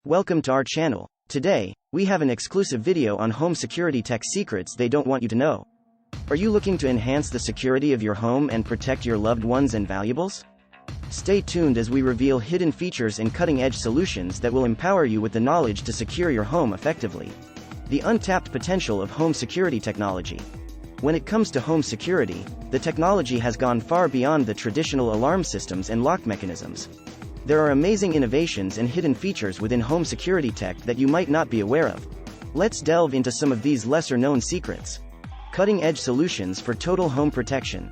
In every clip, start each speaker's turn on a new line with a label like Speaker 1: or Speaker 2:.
Speaker 1: Welcome to our channel. Today, we have an exclusive video on home security tech secrets they don't want you to know. Are you looking to enhance the security of your home and protect your loved ones and valuables? Stay tuned as we reveal hidden features and cutting-edge solutions that will empower you with the knowledge to secure your home effectively. The untapped potential of home security technology. When it comes to home security, the technology has gone far beyond the traditional alarm systems and lock mechanisms. There are amazing innovations and hidden features within home security tech that you might not be aware of. Let's delve into some of these lesser-known secrets. Cutting-edge solutions for total home protection.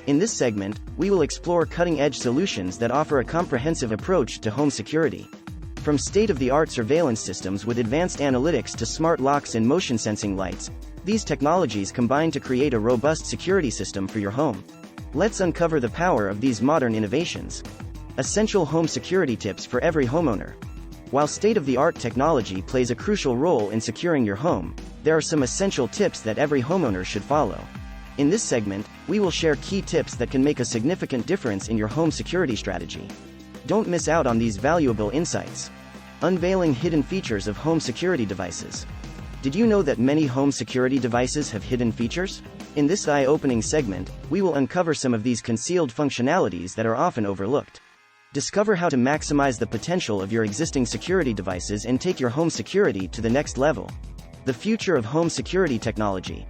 Speaker 1: In this segment, we will explore cutting-edge solutions that offer a comprehensive approach to home security. From state-of-the-art surveillance systems with advanced analytics to smart locks and motion-sensing lights, these technologies combine to create a robust security system for your home. Let's uncover the power of these modern innovations. Essential home security tips for every homeowner. While state-of-the-art technology plays a crucial role in securing your home, there are some essential tips that every homeowner should follow. In this segment, we will share key tips that can make a significant difference in your home security strategy. Don't miss out on these valuable insights. Unveiling hidden features of home security devices. Did you know that many home security devices have hidden features? In this eye-opening segment, we will uncover some of these concealed functionalities that are often overlooked. Discover how to maximize the potential of your existing security devices and take your home security to the next level. The future of home security technology.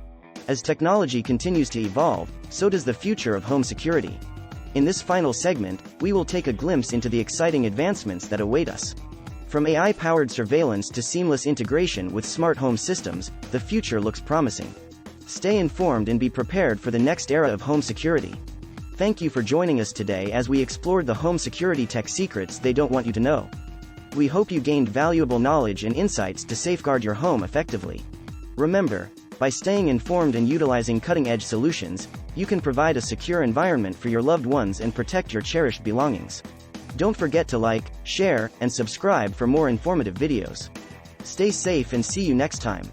Speaker 1: As technology continues to evolve, so does the future of home security. In this final segment, we will take a glimpse into the exciting advancements that await us. From AI-powered surveillance to seamless integration with smart home systems, the future looks promising. Stay informed and be prepared for the next era of home security. Thank you for joining us today as we explored the home security tech secrets they don't want you to know. We hope you gained valuable knowledge and insights to safeguard your home effectively. Remember, by staying informed and utilizing cutting-edge solutions, you can provide a secure environment for your loved ones and protect your cherished belongings. Don't forget to like, share, and subscribe for more informative videos. Stay safe and see you next time.